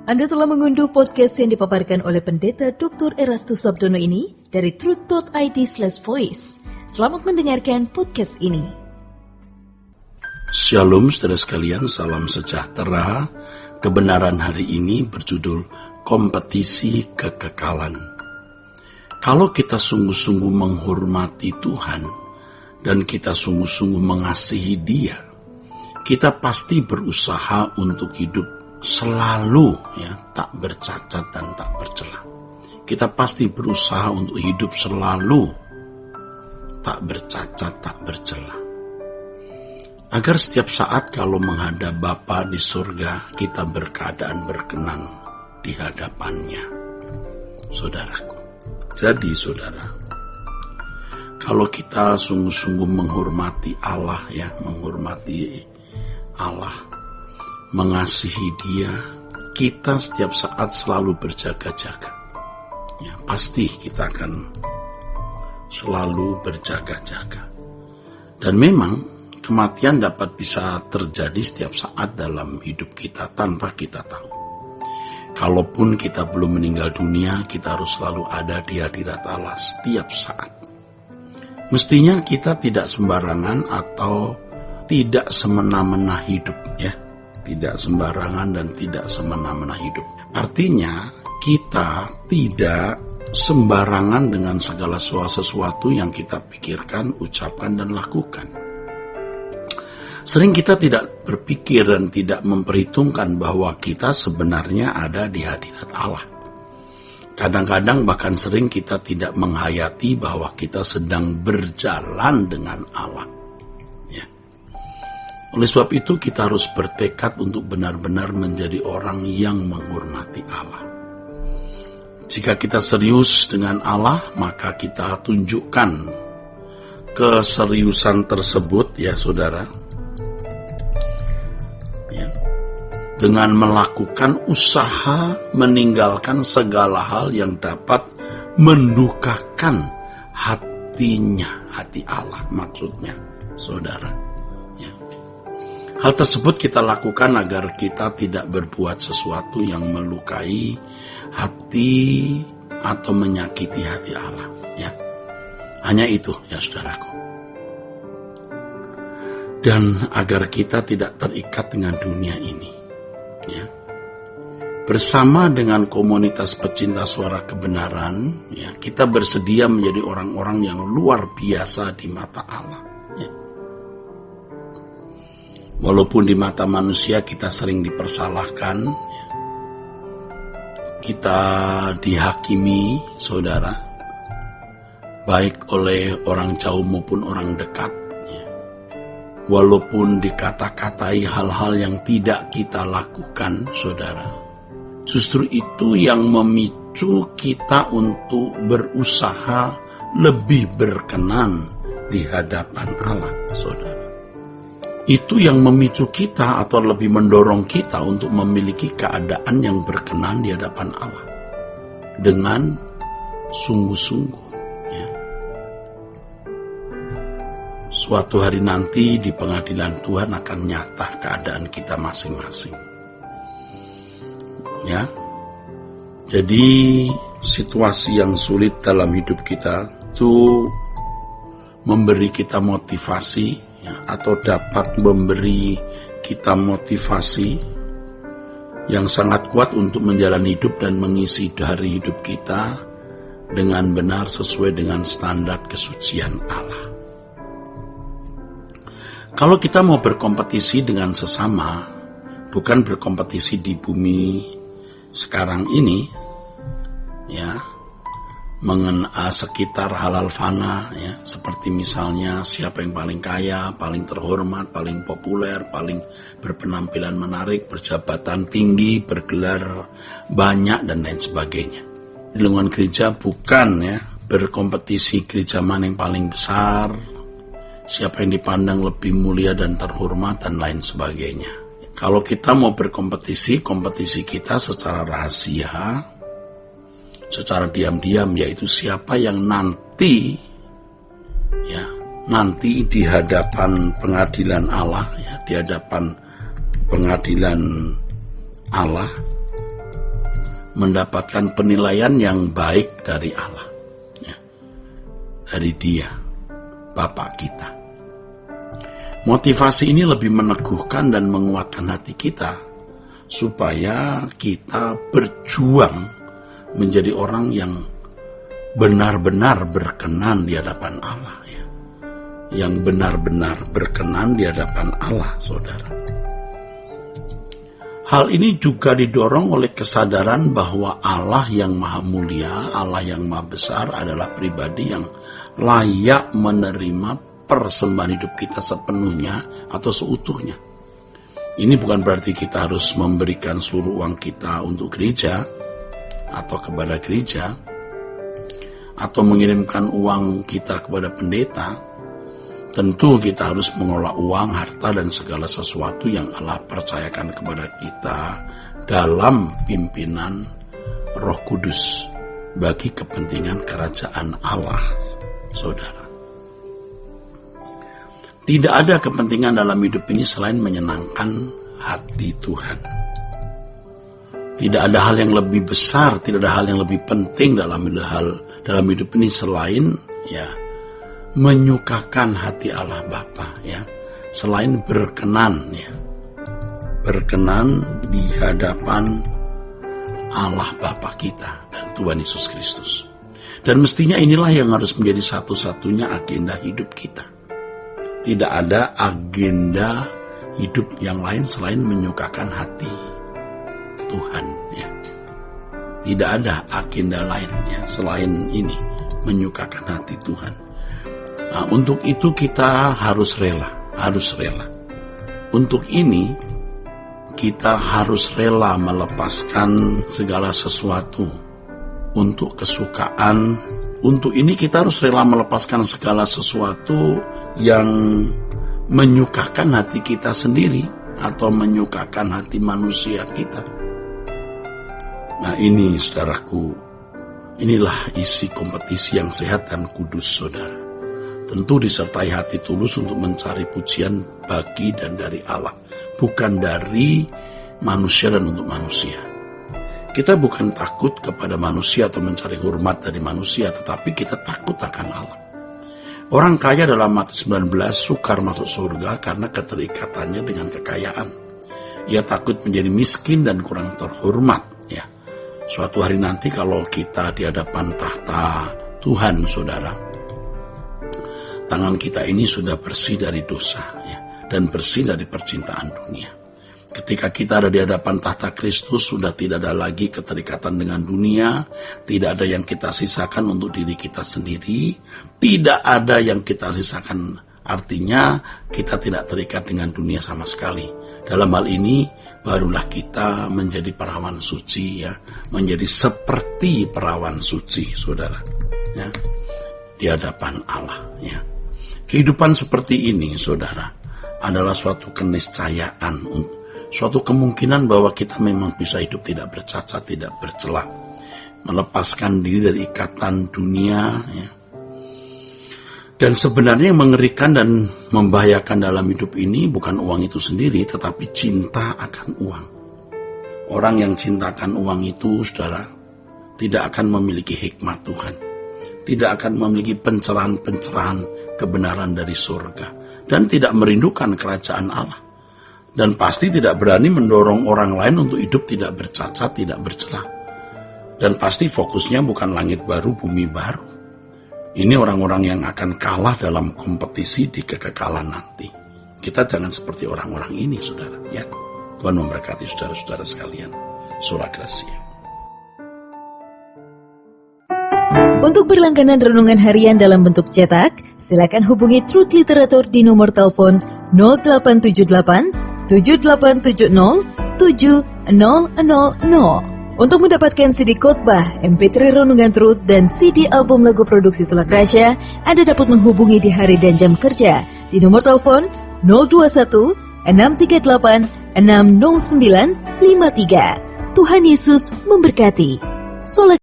Anda telah mengunduh podcast yang dipaparkan oleh Pendeta Dr. Erastus Sabdono ini dari truth.id/voice. Selamat mendengarkan podcast ini. Shalom saudara sekalian, salam sejahtera. Kebenaran hari ini berjudul Kompetisi Kekekalan. Kalau kita sungguh-sungguh menghormati Tuhan dan kita sungguh-sungguh mengasihi Dia, kita pasti berusaha untuk hidup selalu tak bercacat dan tak bercela. Kita pasti berusaha untuk hidup selalu tak bercacat, tak bercela. Agar setiap saat kalau menghadap Bapa di surga, kita berkeadaan berkenan di hadapannya. Saudaraku. Jadi saudara, kalau kita sungguh-sungguh menghormati Allah mengasihi Dia, kita setiap saat selalu berjaga-jaga. Pasti kita akan selalu berjaga-jaga. Dan memang kematian dapat bisa terjadi setiap saat dalam hidup kita tanpa kita tahu. Kalaupun kita belum meninggal dunia, kita harus selalu ada di hadirat Allah setiap saat. Mestinya kita tidak sembarangan atau tidak semena-mena hidup, Tidak sembarangan dan tidak semena-mena hidup. Artinya, kita tidak sembarangan dengan segala sesuatu yang kita pikirkan, ucapkan, dan lakukan. Sering kita tidak berpikir dan tidak memperhitungkan bahwa kita sebenarnya ada di hadirat Allah. Kadang-kadang bahkan sering kita tidak menghayati bahwa kita sedang berjalan dengan Allah. Oleh sebab itu kita harus bertekad untuk benar-benar menjadi orang yang menghormati Allah. Jika kita serius dengan Allah, maka kita tunjukkan keseriusan tersebut saudara. Dengan melakukan usaha meninggalkan segala hal yang dapat mendukakan hati Allah maksudnya, saudara. Hal tersebut kita lakukan agar kita tidak berbuat sesuatu yang melukai hati atau menyakiti hati Allah. Hanya itu saudaraku. Dan agar kita tidak terikat dengan dunia ini. Bersama dengan komunitas pecinta suara kebenaran, kita bersedia menjadi orang-orang yang luar biasa di mata Allah. Walaupun di mata manusia kita sering dipersalahkan, kita dihakimi, saudara, baik oleh orang jauh maupun orang dekat. Walaupun dikata-katai hal-hal yang tidak kita lakukan, saudara, justru itu yang memicu kita untuk berusaha lebih berkenan di hadapan Allah, saudara. Itu yang memicu kita atau lebih mendorong kita untuk memiliki keadaan yang berkenan di hadapan Allah dengan sungguh-sungguh. Suatu hari nanti di pengadilan Tuhan akan nyata keadaan kita masing-masing. Jadi situasi yang sulit dalam hidup kita itu memberi kita motivasi atau dapat memberi kita motivasi yang sangat kuat untuk menjalani hidup dan mengisi dari hidup kita dengan benar sesuai dengan standar kesucian Allah. Kalau kita mau berkompetisi dengan sesama, bukan berkompetisi di bumi sekarang ini, sekitar halal fana, seperti misalnya siapa yang paling kaya, paling terhormat, paling populer, paling berpenampilan menarik, berjabatan tinggi, bergelar banyak dan lain sebagainya. Di lingkungan gereja bukan berkompetisi gereja mana yang paling besar, siapa yang dipandang lebih mulia dan terhormat dan lain sebagainya. Kalau kita mau berkompetisi, kompetisi kita secara rahasia, secara diam-diam, yaitu siapa yang nanti di hadapan pengadilan Allah, di hadapan pengadilan Allah mendapatkan penilaian yang baik dari Allah, ya, dari Dia, Bapa kita. Motivasi ini lebih meneguhkan dan menguatkan hati kita supaya kita berjuang menjadi orang yang benar-benar berkenan di hadapan Allah, ya. Yang benar-benar berkenan di hadapan Allah, saudara. Hal ini juga didorong oleh kesadaran bahwa Allah yang maha mulia, Allah yang maha besar adalah pribadi yang layak menerima persembahan hidup kita sepenuhnya atau seutuhnya. Ini bukan berarti kita harus memberikan seluruh uang kita untuk gereja atau kepada gereja, atau mengirimkan uang kita kepada pendeta. Tentu kita harus mengelola uang, harta, dan segala sesuatu yang Allah percayakan kepada kita dalam pimpinan Roh Kudus bagi kepentingan kerajaan Allah, saudara. Tidak ada kepentingan dalam hidup ini selain menyenangkan hati Tuhan. Tidak ada hal yang lebih besar, tidak ada hal yang lebih penting dalam hidup ini selain, ya, menyukakan hati Allah Bapa, ya, selain berkenan, ya, berkenan di hadapan Allah Bapa kita dan Tuhan Yesus Kristus. Dan mestinya inilah yang harus menjadi satu-satunya agenda hidup kita. Tidak ada agenda hidup yang lain selain menyukakan hati Tuhan, ya. Tidak ada agenda lain, ya, selain ini, menyukakan hati Tuhan. Nah, untuk itu kita harus rela. Untuk ini kita harus rela melepaskan segala sesuatu untuk kesukaan. Untuk ini kita harus rela melepaskan segala sesuatu yang menyukakan hati kita sendiri atau menyukakan hati manusia kita. Nah, ini, saudaraku, inilah isi kompetisi yang sehat dan kudus, saudara. Tentu disertai hati tulus untuk mencari pujian bagi dan dari Allah, bukan dari manusia dan untuk manusia. Kita bukan takut kepada manusia atau mencari hormat dari manusia, tetapi kita takut akan Allah. Orang kaya dalam Matius 19 sukar masuk surga karena keterikatannya dengan kekayaan. Ia takut menjadi miskin dan kurang terhormat, ya. Suatu hari nanti kalau kita di hadapan tahta Tuhan, saudara, tangan kita ini sudah bersih dari dosa, ya, dan bersih dari percintaan dunia. Ketika kita ada di hadapan tahta Kristus, sudah tidak ada lagi keterikatan dengan dunia, tidak ada yang kita sisakan untuk diri kita sendiri, tidak ada yang kita sisakan, artinya kita tidak terikat dengan dunia sama sekali. Dalam hal ini, barulah kita menjadi perawan suci, ya, menjadi seperti perawan suci, saudara, ya, di hadapan Allah, ya. Kehidupan seperti ini, saudara, adalah suatu keniscayaan, suatu kemungkinan bahwa kita memang bisa hidup tidak bercacat, tidak bercela, melepaskan diri dari ikatan dunia, ya. Dan sebenarnya yang mengerikan dan membahayakan dalam hidup ini bukan uang itu sendiri, tetapi cinta akan uang. Orang yang cintakan uang itu, saudara, tidak akan memiliki hikmat Tuhan, tidak akan memiliki pencerahan-pencerahan kebenaran dari surga, dan tidak merindukan kerajaan Allah. Dan pasti tidak berani mendorong orang lain untuk hidup tidak bercacat, tidak bercela. Dan pasti fokusnya bukan langit baru, bumi baru. Ini orang-orang yang akan kalah dalam kompetisi di kekekalan nanti. Kita jangan seperti orang-orang ini, saudara, ya. Tuhan memberkati saudara-saudara sekalian. Sola Gracia. Untuk berlangganan renungan harian dalam bentuk cetak, silakan hubungi Truth Literatur di nomor telepon 0878 7870 7000. Untuk mendapatkan CD khotbah, MP3 renungan Truth, dan CD album lagu produksi Sola Gracia, Anda dapat menghubungi di hari dan jam kerja di nomor telepon 021 638 60953. Tuhan Yesus memberkati. Sola